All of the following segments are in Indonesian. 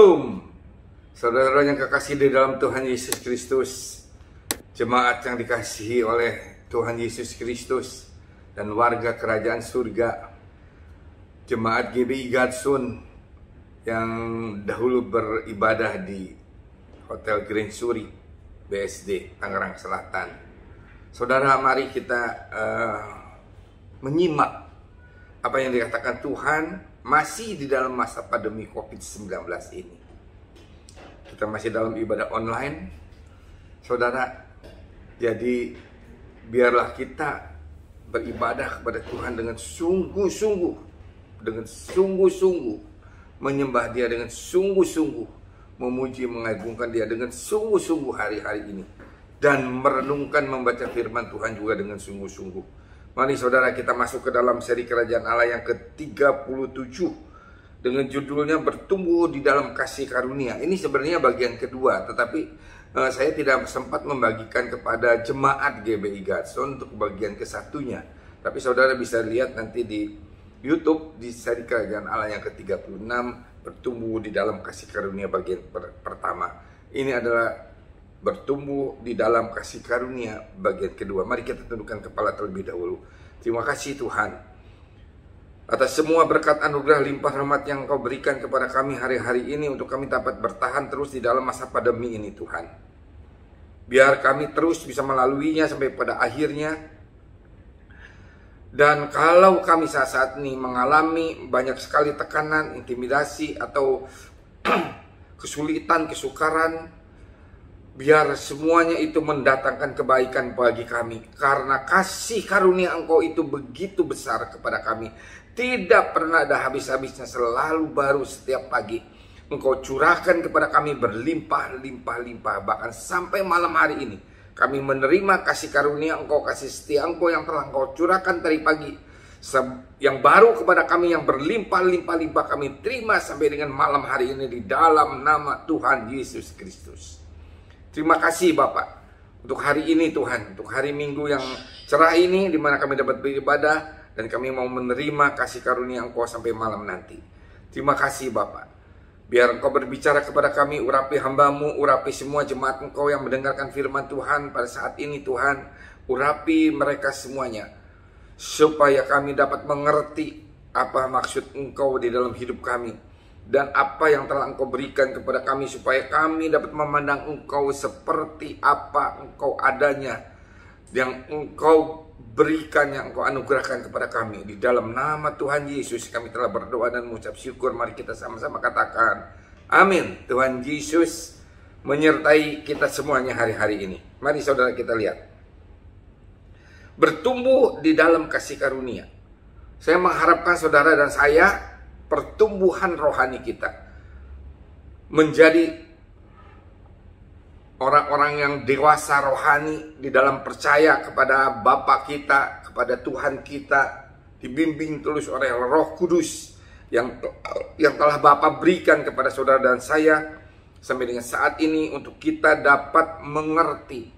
Shalom, saudara yang kekasih di dalam Tuhan Yesus Kristus, jemaat yang dikasihi oleh Tuhan Yesus Kristus dan warga kerajaan surga, jemaat GBI Gadsun yang dahulu beribadah di Hotel Grand Suri BSD Tangerang Selatan. Saudara, mari kita menyimak apa yang dikatakan Tuhan masih di dalam masa pandemi COVID-19 ini. Kita masih dalam ibadah online, saudara. Jadi biarlah kita beribadah kepada Tuhan dengan sungguh-sungguh, menyembah Dia dengan sungguh-sungguh, memuji mengagungkan Dia dengan sungguh-sungguh hari-hari ini, dan merenungkan membaca firman Tuhan juga dengan sungguh-sungguh. Mari saudara, kita masuk ke dalam seri Kerajaan Allah yang ke-37 dengan judulnya Bertumbuh di dalam Kasih Karunia. Ini sebenarnya bagian kedua, tetapi saya tidak sempat membagikan kepada jemaat GBI Gadsun untuk bagian kesatunya. Tapi saudara bisa lihat nanti di YouTube di seri Kerajaan Allah yang ke-36, Bertumbuh di dalam Kasih Karunia bagian pertama. Ini adalah Bertumbuh di dalam Kasih Karunia bagian kedua. Mari kita tundukkan kepala terlebih dahulu. Terima kasih Tuhan atas semua berkat anugerah limpah rahmat yang Kau berikan kepada kami hari-hari ini, untuk kami dapat bertahan terus di dalam masa pandemi ini Tuhan. Biar kami terus bisa melaluinya sampai pada akhirnya. Dan kalau kami saat ini mengalami banyak sekali tekanan, intimidasi, atau kesulitan, kesukaran, biar semuanya itu mendatangkan kebaikan bagi kami. Karena kasih karunia Engkau itu begitu besar kepada kami. Tidak pernah ada habis-habisnya, selalu baru setiap pagi. Engkau curahkan kepada kami berlimpah-limpah. Bahkan sampai malam hari ini kami menerima kasih karunia Engkau, kasih setia Engkau yang telah Engkau curahkan dari pagi. Yang baru kepada kami, yang berlimpah-limpah kami terima sampai dengan malam hari ini di dalam nama Tuhan Yesus Kristus. Terima kasih Bapak untuk hari ini Tuhan, untuk hari Minggu yang cerah ini, di mana kami dapat beribadah dan kami mau menerima kasih karunia Engkau sampai malam nanti. Terima kasih Bapak. Biar Engkau berbicara kepada kami, urapi hamba-Mu, urapi semua jemaat Engkau yang mendengarkan firman Tuhan pada saat ini Tuhan. Urapi mereka semuanya, supaya kami dapat mengerti apa maksud Engkau di dalam hidup kami, dan apa yang telah Engkau berikan kepada kami, supaya kami dapat memandang Engkau seperti apa Engkau adanya, yang Engkau berikan, yang Engkau anugerahkan kepada kami. Di dalam nama Tuhan Yesus kami telah berdoa dan mengucap syukur. Mari kita sama-sama katakan amin. Tuhan Yesus menyertai kita semuanya hari-hari ini. Mari saudara kita lihat, bertumbuh di dalam kasih karunia. Saya mengharapkan saudara dan saya, pertumbuhan rohani kita menjadi orang-orang yang dewasa rohani di dalam percaya kepada Bapa kita, kepada Tuhan kita, dibimbing terus oleh Roh Kudus yang telah Bapa berikan kepada saudara dan saya sampai dengan saat ini, untuk kita dapat mengerti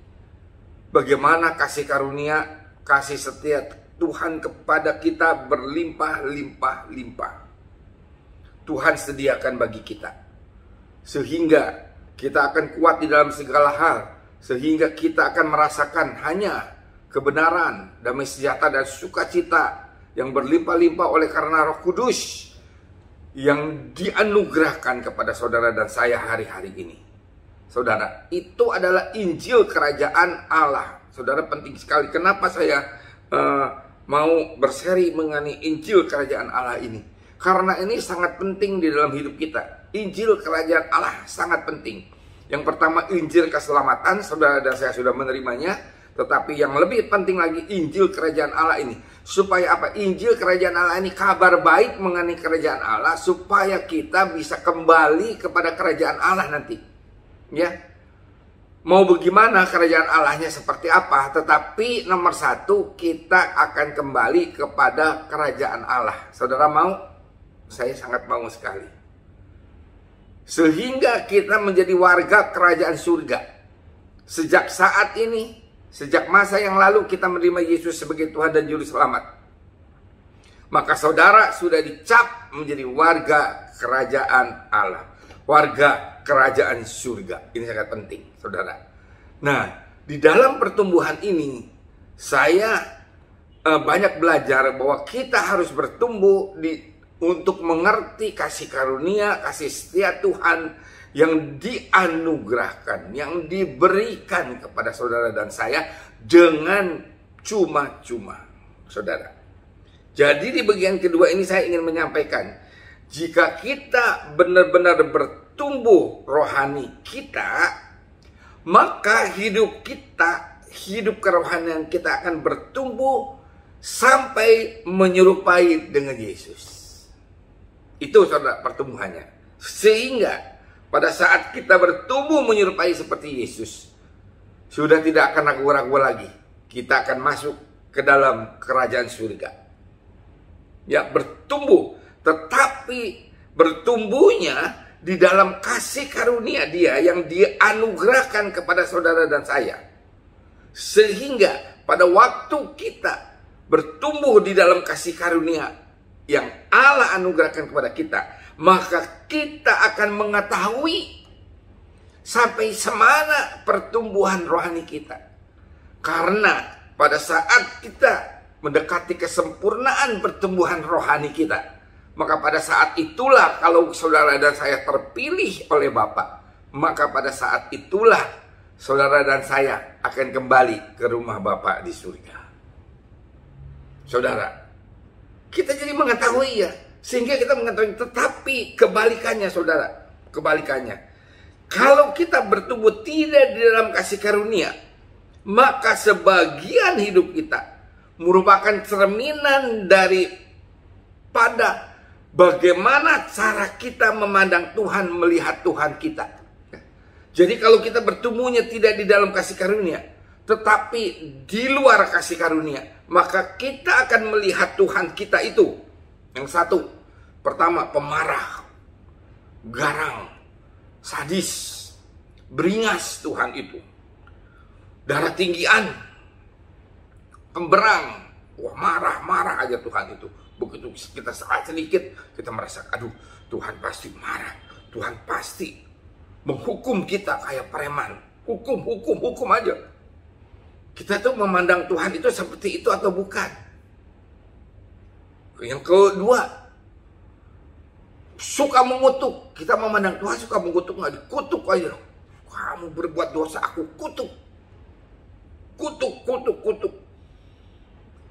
bagaimana kasih karunia, kasih setia Tuhan kepada kita berlimpah-limpah. Tuhan sediakan bagi kita, sehingga kita akan kuat di dalam segala hal, sehingga kita akan merasakan hanya kebenaran, damai sejahtera, dan sukacita yang berlimpah-limpah oleh karena Roh Kudus yang dianugerahkan kepada saudara dan saya hari-hari ini. Saudara, itu adalah Injil Kerajaan Allah. Saudara, penting sekali. Kenapa saya mau berseri mengenai Injil Kerajaan Allah ini? Karena ini sangat penting di dalam hidup kita. Injil Kerajaan Allah sangat penting. Yang pertama, Injil keselamatan, saudara dan saya sudah menerimanya. Tetapi yang lebih penting lagi, Injil Kerajaan Allah ini. Supaya apa? Injil Kerajaan Allah ini kabar baik mengenai Kerajaan Allah, supaya kita bisa kembali kepada Kerajaan Allah nanti. Ya, mau bagaimana Kerajaan Allahnya seperti apa, tetapi nomor satu, kita akan kembali kepada Kerajaan Allah. Saudara mau? Saya sangat mau sekali. Sehingga kita menjadi warga kerajaan surga. Sejak saat ini, sejak masa yang lalu kita menerima Yesus sebagai Tuhan dan Juru Selamat, maka saudara sudah dicap menjadi warga kerajaan Allah. warga kerajaan surga. Ini sangat penting, saudara. Nah, di dalam pertumbuhan ini saya banyak belajar bahwa kita harus bertumbuh untuk mengerti kasih karunia, kasih setia Tuhan yang dianugerahkan, yang diberikan kepada saudara dan saya dengan cuma-cuma, saudara. Jadi di bagian kedua ini saya ingin menyampaikan, jika kita benar-benar bertumbuh rohani kita, maka hidup kerohanian kita akan bertumbuh sampai menyerupai dengan Yesus. Itu saudara pertumbuhannya. Sehingga pada saat kita bertumbuh menyerupai seperti Yesus, sudah tidak akan ragu-ragu lagi. Kita akan masuk ke dalam kerajaan surga. Ya, bertumbuh, tetapi bertumbuhnya di dalam kasih karunia Dia yang dianugerahkan kepada saudara dan saya. Sehingga pada waktu kita bertumbuh di dalam kasih karunia yang Allah anugerahkan kepada kita, maka kita akan mengetahui sampai semana pertumbuhan rohani kita. Karena pada saat kita mendekati kesempurnaan pertumbuhan rohani kita, maka pada saat itulah kalau saudara dan saya terpilih oleh Bapa, maka pada saat itulah saudara dan saya akan kembali ke rumah Bapa di surga. Saudara, kita jadi mengetahui ya, sehingga kita mengetahui. Tetapi kebalikannya saudara, kebalikannya, kalau kita bertumbuh tidak di dalam kasih karunia, maka sebagian hidup kita merupakan cerminan daripada bagaimana cara kita memandang Tuhan, melihat Tuhan kita. Jadi kalau kita bertumbuhnya tidak di dalam kasih karunia, tetapi di luar kasih karunia, maka kita akan melihat Tuhan kita itu. Yang satu, pertama pemarah, garang, sadis, beringas Tuhan itu. Darah tinggian, pemberang, wah marah-marah aja Tuhan itu. Begitu kita salah sedikit, kita merasa, aduh Tuhan pasti marah, Tuhan pasti menghukum kita kayak preman. Hukum aja. Kita tuh memandang Tuhan itu seperti itu atau bukan. Yang kedua, suka mengutuk. Kita memandang Tuhan suka mengutuk, nggak dikutuk aja. Kamu berbuat dosa, aku kutuk. Kutuk.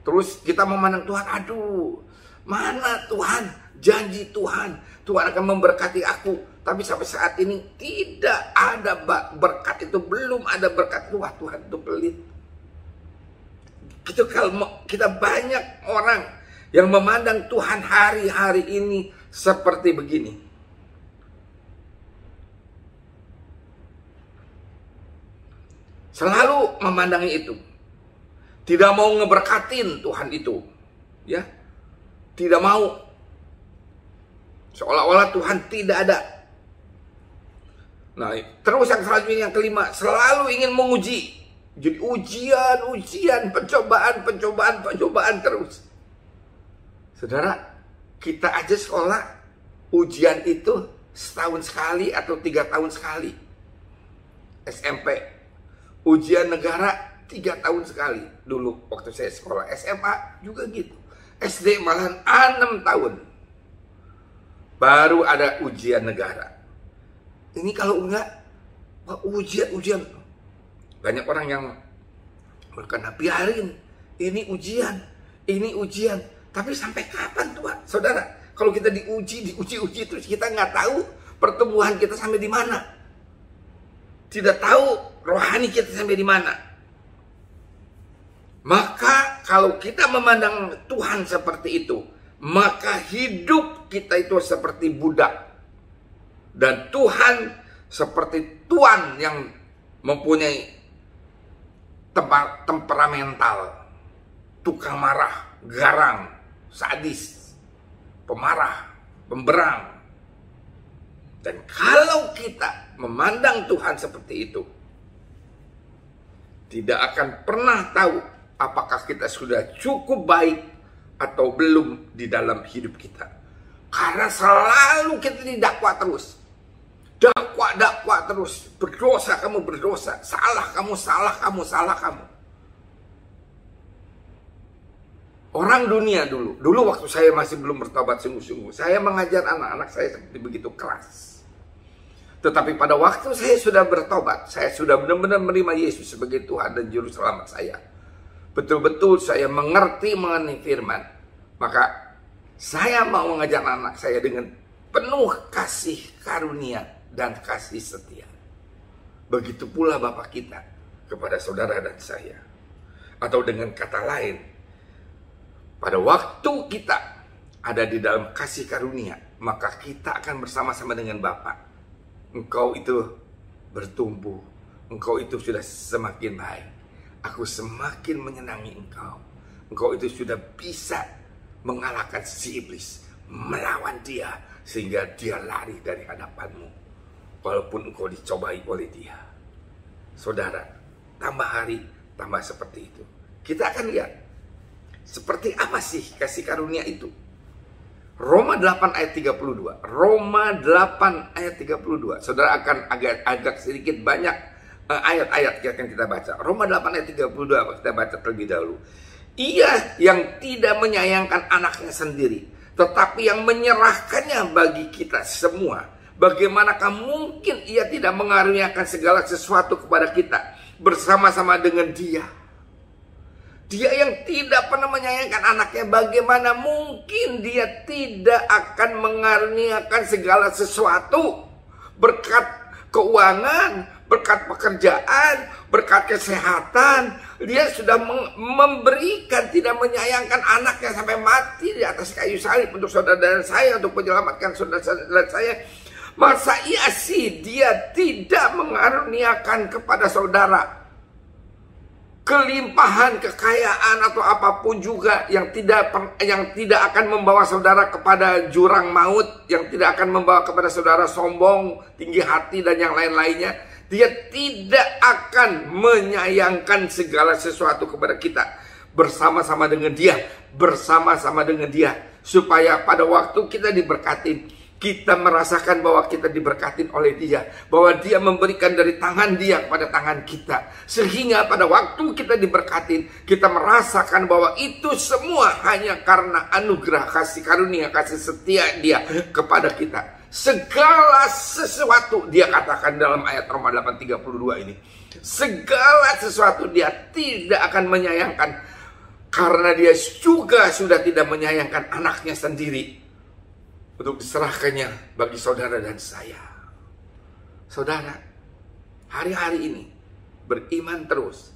Terus kita memandang Tuhan, aduh, mana Tuhan, janji Tuhan akan memberkati aku. Tapi sampai saat ini tidak ada berkat itu, belum ada berkat Tuhan itu pelit. Gitu, kalau kita banyak orang yang memandang Tuhan hari-hari ini seperti begini. Selalu memandangi itu. Tidak mau ngeberkatin Tuhan itu. Ya. Tidak mau. Seolah-olah Tuhan tidak ada. Nah, terus yang selanjutnya, yang kelima, selalu ingin menguji. Jadi ujian, pencobaan terus. Saudara, kita aja sekolah ujian itu setahun sekali atau 3 tahun sekali. SMP. Ujian negara 3 tahun sekali. Dulu waktu saya sekolah. SMA juga gitu. SD malahan 6 tahun. Baru ada ujian negara. Ini kalau enggak, ujian. Banyak orang yang berkata, biarin. Ini ujian. Tapi sampai kapan Tuhan? Saudara, kalau kita diuji terus kita nggak tahu pertumbuhan kita sampai di mana. Tidak tahu rohani kita sampai di mana. Maka kalau kita memandang Tuhan seperti itu, maka hidup kita itu seperti budak. Dan Tuhan seperti tuan yang mempunyai temperamental, tukang marah, garang, sadis, pemarah, pemberang. Dan kalau kita memandang Tuhan seperti itu, tidak akan pernah tahu apakah kita sudah cukup baik atau belum di dalam hidup kita. Karena selalu kita didakwa terus. dakwa terus. Berdosa kamu, berdosa. Salah kamu, salah kamu, salah kamu. Orang dunia dulu waktu saya masih belum bertobat sungguh-sungguh, saya mengajar anak-anak saya seperti begitu keras. Tetapi pada waktu saya sudah bertobat, saya sudah benar-benar menerima Yesus sebagai Tuhan dan Juru Selamat saya. Betul-betul saya mengerti mengenai firman. Maka saya mau mengajar anak saya dengan penuh kasih karunia dan kasih setia. Begitu pula Bapak kita kepada saudara dan saya. Atau dengan kata lain, pada waktu kita ada di dalam kasih karunia, maka kita akan bersama-sama dengan Bapa. Engkau itu bertumbuh, engkau itu sudah semakin baik. Aku semakin menyenangi engkau. Engkau itu sudah bisa mengalahkan si iblis, melawan dia, sehingga dia lari dari hadapanmu. Walaupun engkau dicobai oleh dia. Saudara, tambah hari, tambah seperti itu. Kita akan lihat, seperti apa sih kasih karunia itu. Roma 8 ayat 32. Roma 8 ayat 32. Saudara akan agak sedikit banyak ayat-ayat yang akan kita baca. Roma 8 ayat 32 kita baca terlebih dahulu. Ia yang tidak menyayangkan anaknya sendiri, tetapi yang menyerahkannya bagi kita semua. Bagaimanakah mungkin ia tidak mengaruniakan segala sesuatu kepada kita bersama-sama dengan dia? Dia yang tidak pernah menyayangkan anaknya, bagaimana mungkin dia tidak akan mengaruniakan segala sesuatu? Berkat keuangan, berkat pekerjaan, berkat kesehatan. Dia sudah memberikan, tidak menyayangkan anaknya sampai mati di atas kayu salib untuk saudara dan saya, untuk menyelamatkan saudara dan saya. Masa iya sih dia tidak mengaruniakan kepada saudara kelimpahan, kekayaan atau apapun juga yang tidak akan membawa saudara kepada jurang maut, yang tidak akan membawa kepada saudara sombong, tinggi hati dan yang lain-lainnya. Dia tidak akan menyayangkan segala sesuatu kepada kita bersama-sama dengan dia, supaya pada waktu kita diberkatin, kita merasakan bahwa kita diberkatin oleh dia, bahwa dia memberikan dari tangan dia kepada tangan kita, sehingga pada waktu kita diberkatin, kita merasakan bahwa itu semua hanya karena anugerah, kasih karunia, kasih setia dia kepada kita. Segala sesuatu, dia katakan dalam ayat Roma 8:32 ini, segala sesuatu dia tidak akan menyayangkan, karena dia juga sudah tidak menyayangkan anaknya sendiri untuk diserahkannya bagi saudara dan saya. Saudara, hari-hari ini beriman terus,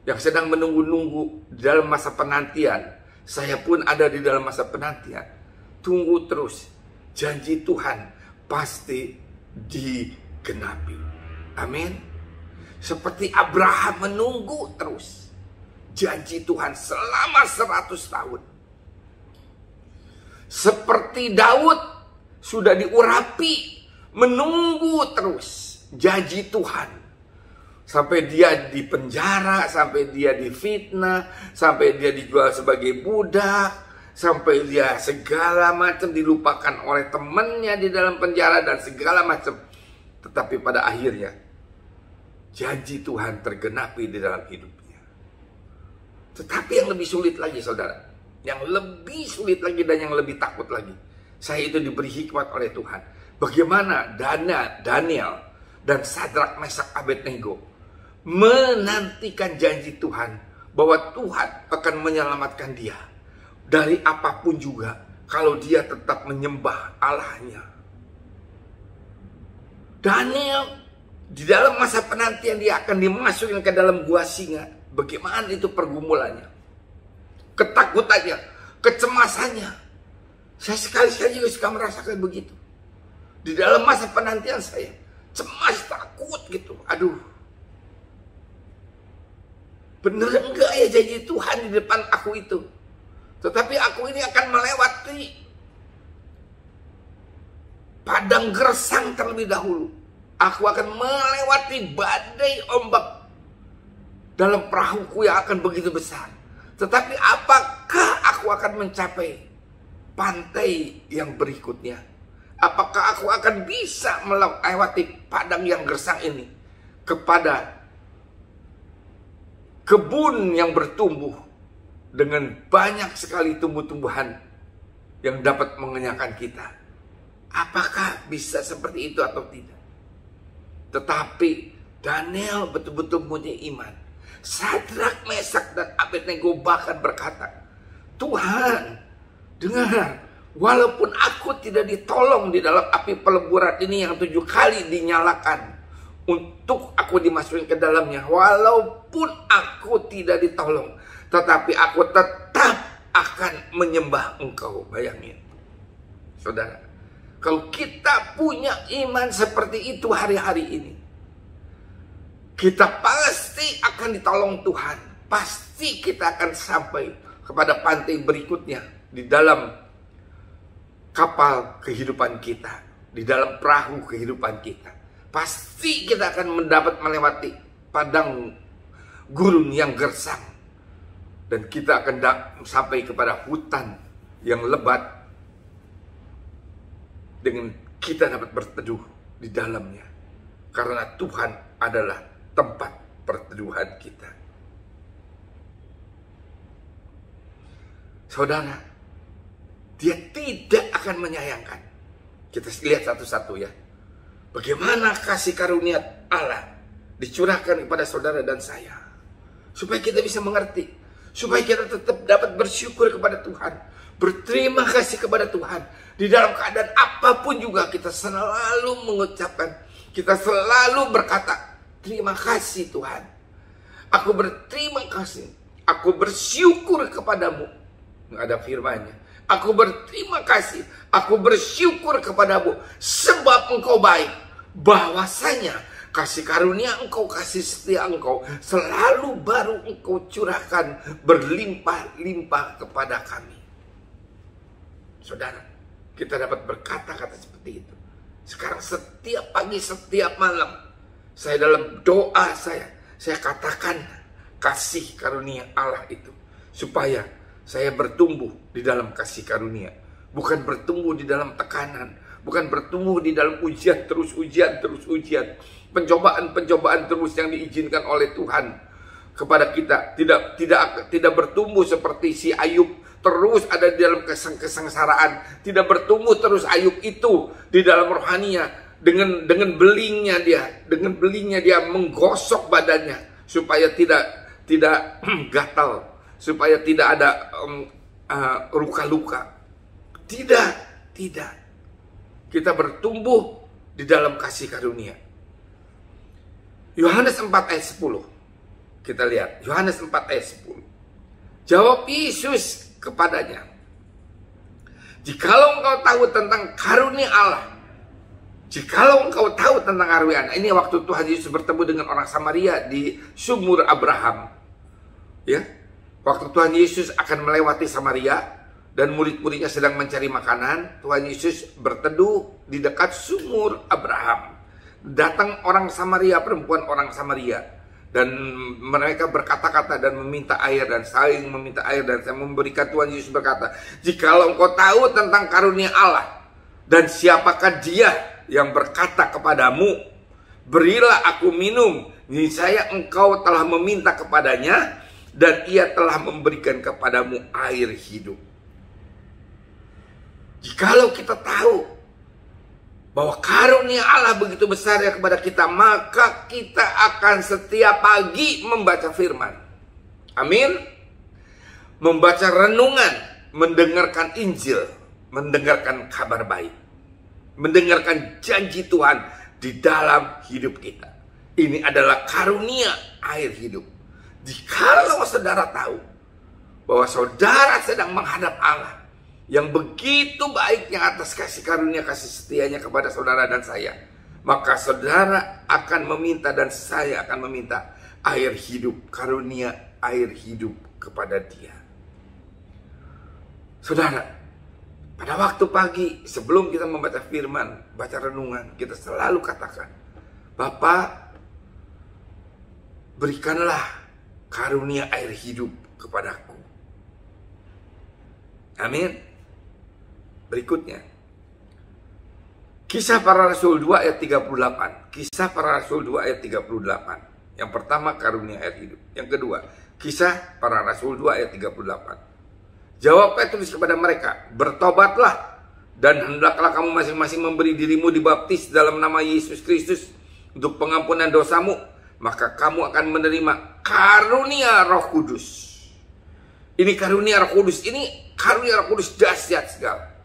yang sedang menunggu-nunggu di dalam masa penantian. Saya pun ada di dalam masa penantian. Tunggu terus, janji Tuhan pasti digenapi. Amin. Seperti Abraham menunggu terus janji Tuhan selama 100 tahun. Seperti Daud sudah diurapi, menunggu terus janji Tuhan. Sampai dia dipenjara, sampai dia difitnah, sampai dia dijual sebagai budak, sampai dia segala macam dilupakan oleh temannya di dalam penjara dan segala macam. Tetapi pada akhirnya janji Tuhan tergenapi di dalam hidupnya. Tetapi yang lebih sulit lagi, saudara, yang lebih sulit lagi dan yang lebih takut lagi, saya itu diberi hikmat oleh Tuhan. Bagaimana Daniel dan Sadrak, Mesak, Abednego menantikan janji Tuhan bahwa Tuhan akan menyelamatkan dia dari apapun juga kalau dia tetap menyembah Allahnya. Daniel di dalam masa penantian dia akan dimasukkan ke dalam gua singa. Bagaimana itu pergumulannya, ketakutannya, kecemasannya. Saya sekali-sekali juga suka merasakan begitu. Di dalam masa penantian saya cemas, takut gitu. Aduh, bener enggak ya janji Tuhan di depan aku itu? Tetapi aku ini akan melewati padang gersang terlebih dahulu. Aku akan melewati badai ombak dalam perahuku yang akan begitu besar. Tetapi apakah aku akan mencapai pantai yang berikutnya? Apakah aku akan bisa melewati padang yang gersang ini kepada kebun yang bertumbuh dengan banyak sekali tumbuh-tumbuhan yang dapat mengenyangkan kita? Apakah bisa seperti itu atau tidak? Tetapi Daniel betul-betul punya iman. Sadrak, Mesak, dan Abednego bahkan berkata, Tuhan, dengar, walaupun aku tidak ditolong di dalam api peleburan ini yang 7 kali dinyalakan untuk aku dimasukin ke dalamnya, walaupun aku tidak ditolong, tetapi aku tetap akan menyembah Engkau. Bayangin, saudara, kalau kita punya iman seperti itu hari-hari ini, kita pasti akan ditolong Tuhan. Pasti kita akan sampai kepada pantai berikutnya di dalam kapal kehidupan kita, di dalam perahu kehidupan kita. Pasti kita akan mendapat melewati padang gurun yang gersang, dan kita akan sampai kepada hutan yang lebat dengan kita dapat berteduh di dalamnya, karena Tuhan adalah tempat perteduhan kita. Saudara, Dia tidak akan menyayangkan. Kita lihat satu-satu ya, bagaimana kasih karunia Allah dicurahkan kepada saudara dan saya, supaya kita bisa mengerti, supaya kita tetap dapat bersyukur kepada Tuhan, berterima kasih kepada Tuhan. Di dalam keadaan apapun juga kita selalu mengucapkan, kita selalu berkata, terima kasih Tuhan, aku berterima kasih, aku bersyukur kepadamu. Ada firman-Nya, aku berterima kasih, aku bersyukur kepadamu, sebab Engkau baik, bahwasanya kasih karunia Engkau, kasih setia Engkau selalu baru Engkau curahkan berlimpah-limpah kepada kami. Saudara, kita dapat berkata-kata seperti itu. Sekarang setiap pagi, setiap malam, saya dalam doa saya katakan kasih karunia Allah itu, supaya saya bertumbuh di dalam kasih karunia, bukan bertumbuh di dalam tekanan, bukan bertumbuh di dalam ujian terus ujian, pencobaan terus yang diizinkan oleh Tuhan kepada kita. Tidak bertumbuh seperti si Ayub, terus ada di dalam kesengsaraan. Tidak bertumbuh terus Ayub itu di dalam rohaninya, dengan belingnya dia menggosok badannya supaya tidak gatal, supaya tidak ada luka-luka. Tidak. Kita bertumbuh di dalam kasih karunia. Yohanes 4 ayat 10. Kita lihat Yohanes 4 ayat 10. Jawab Yesus kepadanya, jikalau engkau tahu tentang karunia Allah, jikalau engkau tahu tentang karunia. Ini waktu Tuhan Yesus bertemu dengan orang Samaria di sumur Abraham. Ya, waktu Tuhan Yesus akan melewati Samaria dan murid-muridnya sedang mencari makanan, Tuhan Yesus berteduh di dekat sumur Abraham. Datang orang Samaria, perempuan orang Samaria, dan mereka berkata-kata dan meminta air, dan saling meminta air, dan saya memberikan. Tuhan Yesus berkata, jikalau engkau tahu tentang karunia Allah, dan siapakah dia yang berkata kepadamu, berilah aku minum, niscaya engkau telah meminta kepadanya, dan ia telah memberikan kepadamu air hidup. Jikalau kita tahu bahwa karunia Allah begitu besar ya kepada kita, maka kita akan setiap pagi membaca firman. Amin. Membaca renungan, mendengarkan Injil, mendengarkan kabar baik, mendengarkan janji Tuhan di dalam hidup kita. Ini adalah karunia air hidup. Jikalau saudara tahu bahwa saudara sedang menghadap Allah yang begitu baiknya atas kasih karunia, kasih setianya kepada saudara dan saya, maka saudara akan meminta dan saya akan meminta air hidup, karunia air hidup kepada Dia. Saudara, pada waktu pagi sebelum kita membaca firman, baca renungan, kita selalu katakan, Bapa, berikanlah karunia air hidup kepadaku. Amin. Berikutnya, Kisah Para Rasul 2 ayat 38. Kisah Para Rasul 2 ayat 38. Yang pertama, karunia air hidup. Yang kedua, Kisah Para Rasul 2 ayat 38. Jawab Petrus kepada mereka, bertobatlah dan hendaklah kamu masing-masing memberi dirimu dibaptis dalam nama Yesus Kristus untuk pengampunan dosamu, maka kamu akan menerima karunia Roh Kudus. Ini karunia Roh Kudus, ini karunia Roh Kudus dahsyat sekali.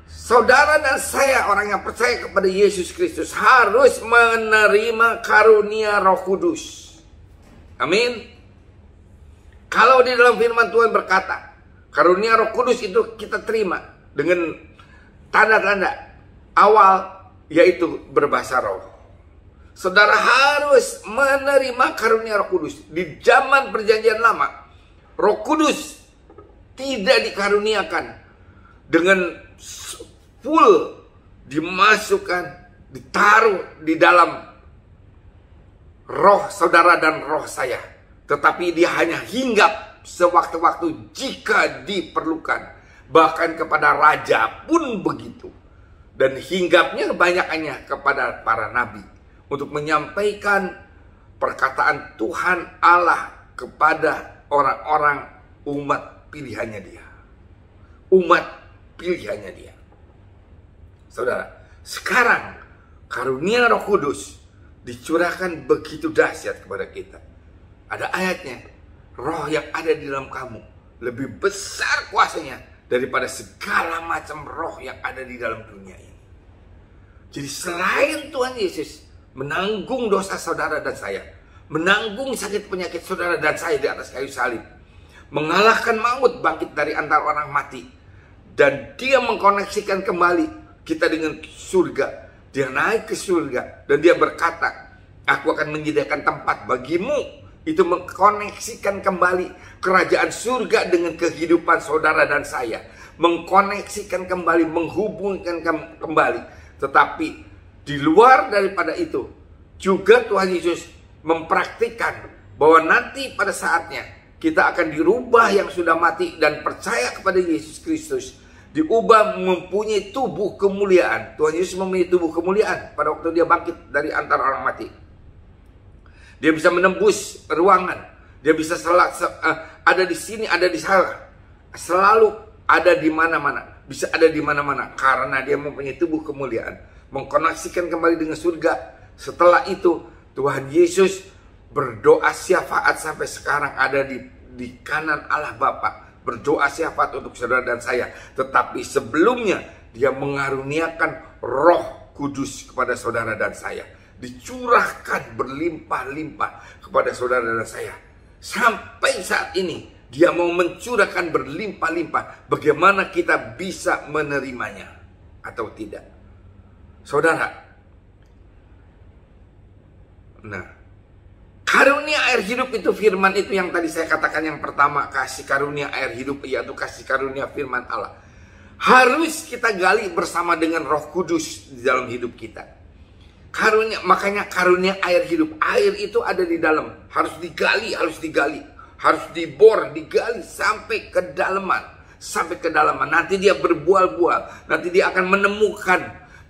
Saudara dan saya, orang yang percaya kepada Yesus Kristus, harus menerima karunia Roh Kudus. Amin. Kalau di dalam firman Tuhan berkata, karunia Roh Kudus itu kita terima dengan tanda-tanda awal, yaitu berbahasa roh. Saudara harus menerima karunia Roh Kudus. Di zaman Perjanjian Lama, Roh Kudus tidak dikaruniakan dengan full, dimasukkan, ditaruh di dalam roh saudara dan roh saya. Tetapi dia hanya hinggap sewaktu-waktu jika diperlukan. Bahkan kepada raja pun begitu. Dan hinggapnya kebanyakannya kepada para nabi, untuk menyampaikan perkataan Tuhan Allah kepada orang-orang umat pilihannya dia. Umat pilihannya dia. Saudara, sekarang karunia Roh Kudus dicurahkan begitu dahsyat kepada kita. Ada ayatnya, roh yang ada di dalam kamu lebih besar kuasanya daripada segala macam roh yang ada di dalam dunia ini. Jadi selain Tuhan Yesus menanggung dosa saudara dan saya, menanggung sakit penyakit saudara dan saya di atas kayu salib, mengalahkan maut, bangkit dari antara orang mati, dan dia mengkoneksikan kembali kita dengan surga. Dia naik ke surga dan dia berkata, aku akan menyediakan tempat bagimu. Itu mengkoneksikan kembali kerajaan surga dengan kehidupan saudara dan saya, mengkoneksikan kembali, menghubungkan kembali. Tetapi di luar daripada itu juga Tuhan Yesus mempraktikkan bahwa nanti pada saatnya kita akan dirubah yang sudah mati dan percaya kepada Yesus Kristus, diubah mempunyai tubuh kemuliaan. Tuhan Yesus mempunyai tubuh kemuliaan pada waktu dia bangkit dari antara orang mati. Dia bisa menembus ruangan. Dia bisa ada di sini, ada di sana. Selalu ada di mana-mana. Bisa ada di mana-mana. Karena dia mempunyai tubuh kemuliaan. Mengkoneksikan kembali dengan surga. Setelah itu, Tuhan Yesus berdoa syafaat sampai sekarang ada di kanan Allah Bapa. Berdoa syafaat untuk saudara dan saya. Tetapi sebelumnya, dia mengaruniakan Roh Kudus kepada saudara dan saya. Dicurahkan berlimpah-limpah kepada saudara dan saya. Sampai saat ini dia mau mencurahkan berlimpah-limpah. Bagaimana kita bisa menerimanya atau tidak, saudara? Nah, karunia air hidup itu firman itu yang tadi saya katakan yang pertama, kasih karunia air hidup, yaitu kasih karunia firman Allah. Harus kita gali bersama dengan Roh Kudus di dalam hidup kita. Karunia, makanya karunia air hidup. Air itu ada di dalam. Harus digali, harus dibor, digali sampai ke dalaman. Sampai ke dalaman. Nanti dia berbual-bual. Nanti dia akan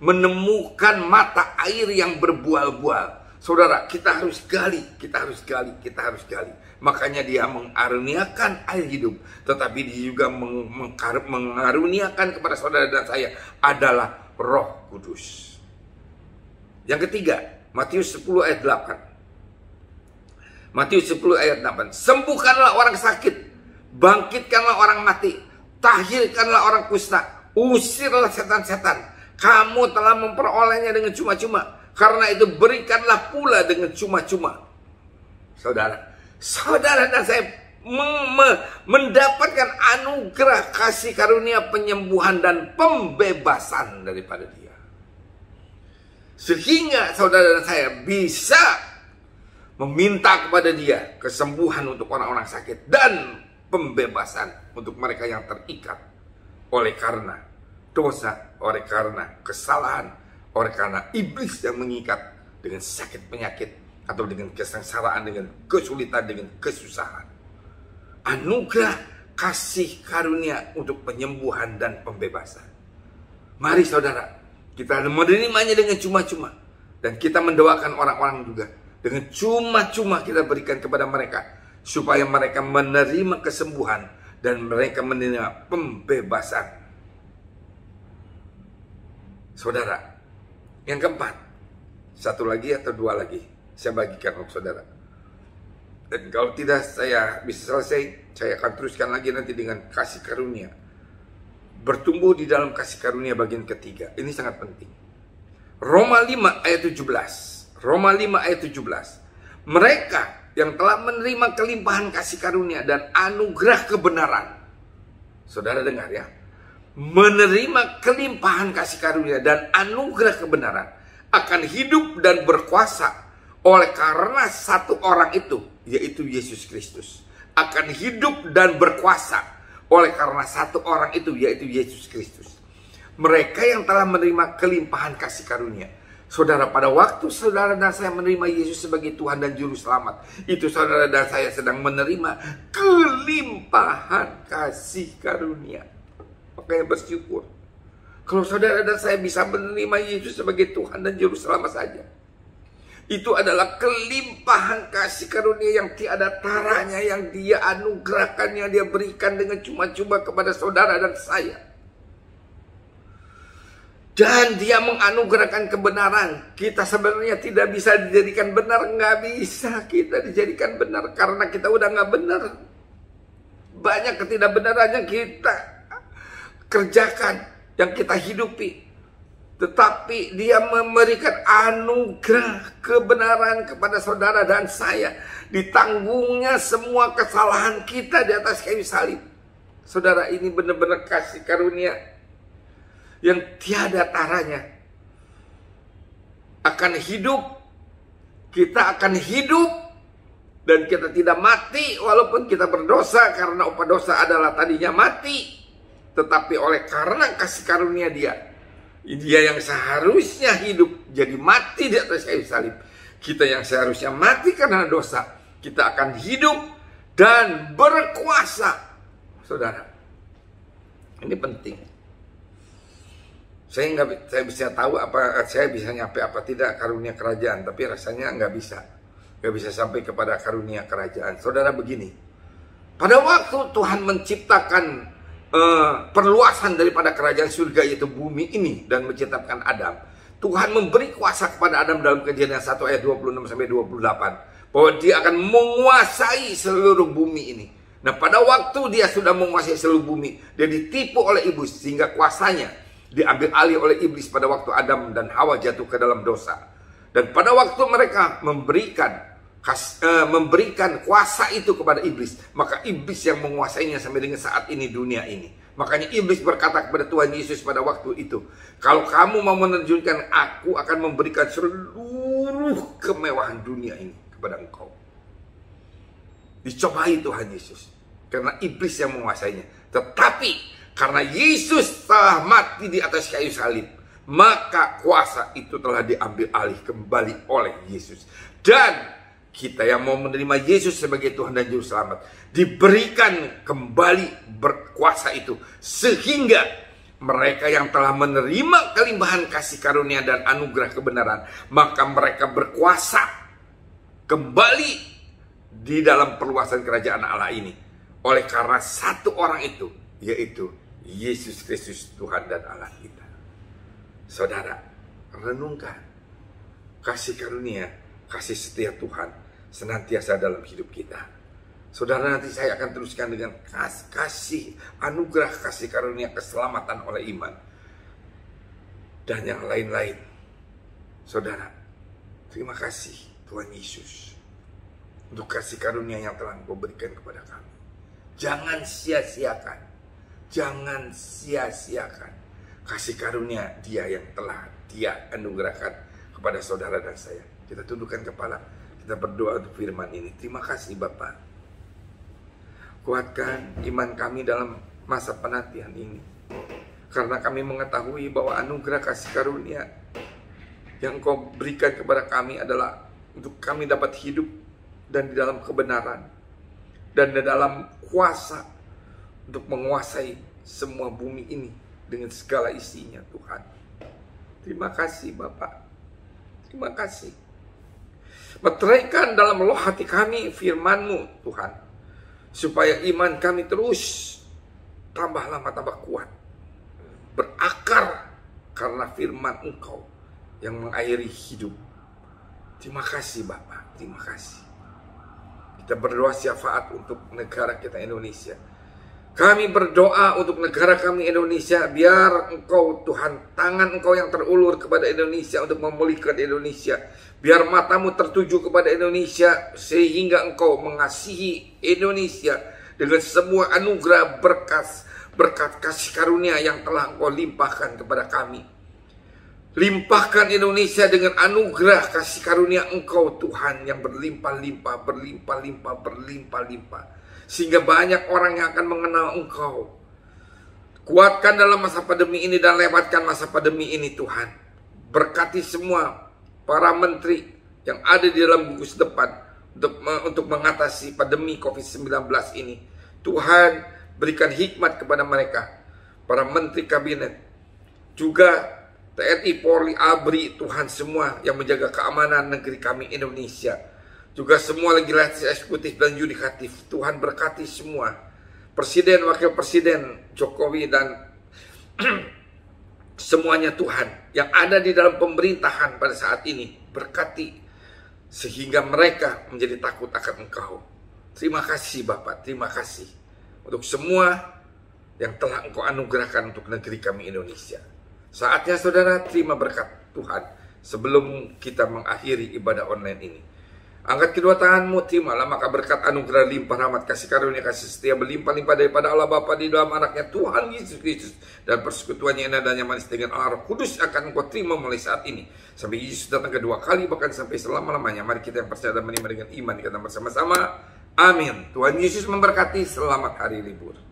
menemukan mata air yang berbual-bual. Saudara, kita harus gali. Makanya dia mengaruniakan air hidup. Tetapi dia juga mengaruniakan kepada saudara dan saya adalah Roh Kudus. Yang ketiga, Matius 10 ayat 8. Matius 10 ayat 8. Sembuhkanlah orang sakit, bangkitkanlah orang mati, tahirkanlah orang kusta, usirlah setan-setan. Kamu telah memperolehnya dengan cuma-cuma, karena itu berikanlah pula dengan cuma-cuma. Saudara dan saya mendapatkan anugerah kasih karunia penyembuhan dan pembebasan daripada dia. Sehingga saudara dan saya bisa meminta kepada dia kesembuhan untuk orang-orang sakit dan pembebasan untuk mereka yang terikat oleh karena dosa, oleh karena kesalahan, oleh karena iblis yang mengikat dengan sakit penyakit atau dengan kesengsaraan, dengan kesulitan, dengan kesusahan. Anugerah kasih karunia untuk penyembuhan dan pembebasan. Mari saudara, kita menerimanya dengan cuma-cuma. Dan kita mendoakan orang-orang juga. Dengan cuma-cuma kita berikan kepada mereka. Supaya mereka menerima kesembuhan. Dan mereka menerima pembebasan. Saudara, yang keempat. Satu lagi atau dua lagi. Saya bagikan untuk saudara. Dan kalau tidak saya bisa selesai, saya akan teruskan lagi nanti dengan kasih karunia. Bertumbuh di dalam kasih karunia bagian ketiga. Ini sangat penting. Roma 5 ayat 17. Roma 5 ayat 17. Mereka yang telah menerima kelimpahan kasih karunia dan anugerah kebenaran. Saudara dengar ya. Menerima kelimpahan kasih karunia dan anugerah kebenaran akan hidup dan berkuasa oleh karena satu orang itu, yaitu Yesus Kristus. Akan hidup dan berkuasa oleh karena satu orang itu, yaitu Yesus Kristus. Mereka yang telah menerima kelimpahan kasih karunia. Saudara, pada waktu saudara dan saya menerima Yesus sebagai Tuhan dan Juru Selamat, itu saudara dan saya sedang menerima kelimpahan kasih karunia. Makanya bersyukur. Kalau saudara dan saya bisa menerima Yesus sebagai Tuhan dan Juru Selamat saja, itu adalah kelimpahan kasih karunia yang tiada taranya, yang Dia anugerahkan, yang Dia berikan dengan cuma-cuma kepada saudara dan saya. Dan Dia menganugerahkan kebenaran. Kita sebenarnya tidak bisa dijadikan benar. Nggak bisa kita dijadikan benar karena kita udah nggak benar. Banyak ketidakbenaran yang kita kerjakan, yang kita hidupi. Tetapi Dia memberikan anugerah kebenaran kepada saudara dan saya. Ditanggungnya semua kesalahan kita di atas kayu salib. Saudara, ini benar-benar kasih karunia yang tiada taranya. Akan hidup, kita akan hidup, dan kita tidak mati walaupun kita berdosa, karena upah dosa adalah tadinya mati. Tetapi oleh karena kasih karunia Dia yang seharusnya hidup jadi mati di atas kayu salib. Kita yang seharusnya mati karena dosa, kita akan hidup dan berkuasa. Saudara, ini penting. Saya bisa tahu apa, saya bisa nyampe apa tidak karunia kerajaan, tapi rasanya nggak bisa sampai kepada karunia kerajaan. Saudara, begini, pada waktu Tuhan menciptakan perluasan daripada kerajaan surga, yaitu bumi ini, dan menciptakan Adam, Tuhan memberi kuasa kepada Adam dalam Kejadian 1 ayat 26-28 bahwa Dia akan menguasai seluruh bumi ini. Nah, pada waktu Dia sudah menguasai seluruh bumi, Dia ditipu oleh iblis sehingga kuasanya diambil alih oleh iblis pada waktu Adam dan Hawa jatuh ke dalam dosa. Dan pada waktu mereka memberikan kuasa itu kepada iblis, maka iblis yang menguasainya sampai dengan saat ini, dunia ini. Makanya iblis berkata kepada Tuhan Yesus pada waktu itu, kalau kamu mau menerjunkan aku, akan memberikan seluruh kemewahan dunia ini kepada engkau. Dicobai Tuhan Yesus karena iblis yang menguasainya. Tetapi karena Yesus telah mati di atas kayu salib, maka kuasa itu telah diambil alih kembali oleh Yesus. Dan kita yang mau menerima Yesus sebagai Tuhan dan Juru Selamat diberikan kembali berkuasa itu, sehingga mereka yang telah menerima kelimpahan kasih karunia dan anugerah kebenaran, maka mereka berkuasa kembali di dalam perluasan kerajaan Allah ini oleh karena satu orang itu, yaitu Yesus Kristus, Tuhan dan Allah kita. Saudara, renungkan kasih karunia, kasih setia Tuhan senantiasa dalam hidup kita. Saudara, nanti saya akan teruskan dengan kasih anugerah, kasih karunia, keselamatan oleh iman, dan yang lain-lain. Saudara, terima kasih Tuhan Yesus untuk kasih karunia yang telah Engkau berikan kepada kami. Jangan sia-siakan, jangan sia-siakan kasih karunia Dia yang telah Dia anugerahkan kepada saudara dan saya. Kita tundukkan kepala, kita berdoa untuk firman ini. Terima kasih Bapa. Kuatkan iman kami dalam masa penantian ini, karena kami mengetahui bahwa anugerah kasih karunia yang Engkau berikan kepada kami adalah untuk kami dapat hidup dan di dalam kebenaran dan di dalam kuasa untuk menguasai semua bumi ini dengan segala isinya Tuhan. Terima kasih Bapak. Terima kasih. Meteraikan dalam loh hati kami firman-Mu Tuhan, supaya iman kami terus tambah lama tambah kuat, berakar karena firman Engkau yang mengairi hidup. Terima kasih Bapak. Terima kasih. Kita berdoa syafaat untuk negara kita Indonesia. Kami berdoa untuk negara kami Indonesia, biar Engkau Tuhan, tangan Engkau yang terulur kepada Indonesia untuk memulihkan Indonesia. Biar matamu tertuju kepada Indonesia, sehingga Engkau mengasihi Indonesia dengan semua anugerah berkat kasih karunia yang telah Engkau limpahkan kepada kami. Limpahkan Indonesia dengan anugerah kasih karunia Engkau Tuhan yang berlimpah-limpah, berlimpah-limpah, berlimpah-limpah. Sehingga banyak orang yang akan mengenal Engkau. Kuatkan dalam masa pandemi ini dan lewatkan masa pandemi ini Tuhan. Berkati semua para menteri yang ada di dalam gugus depan untuk mengatasi pandemi COVID-19 ini. Tuhan berikan hikmat kepada mereka, para menteri kabinet, juga TNI, Polri, ABRI, Tuhan semua yang menjaga keamanan negeri kami Indonesia. Juga semua legislatif, eksekutif, dan yudikatif. Tuhan berkati semua. Presiden, Wakil Presiden Jokowi, dan semuanya Tuhan yang ada di dalam pemerintahan pada saat ini. Berkati sehingga mereka menjadi takut akan Engkau. Terima kasih Bapak, terima kasih untuk semua yang telah Engkau anugerahkan untuk negeri kami Indonesia. Saatnya saudara terima berkat Tuhan sebelum kita mengakhiri ibadah online ini. Angkat kedua tanganmu, terimalah maka berkat anugerah limpah rahmat kasih karunia kasih setia berlimpah-limpah daripada Allah Bapa di dalam anaknya Tuhan Yesus Kristus, dan persekutuannya enak dan nyaman dengan Allah Roh Kudus akan engkau terima mulai saat ini sampai Yesus datang kedua kali, bahkan sampai selama-lamanya. Mari kita yang percaya dan menerima dengan iman kita bersama-sama. Amin. Tuhan Yesus memberkati. Selamat hari libur.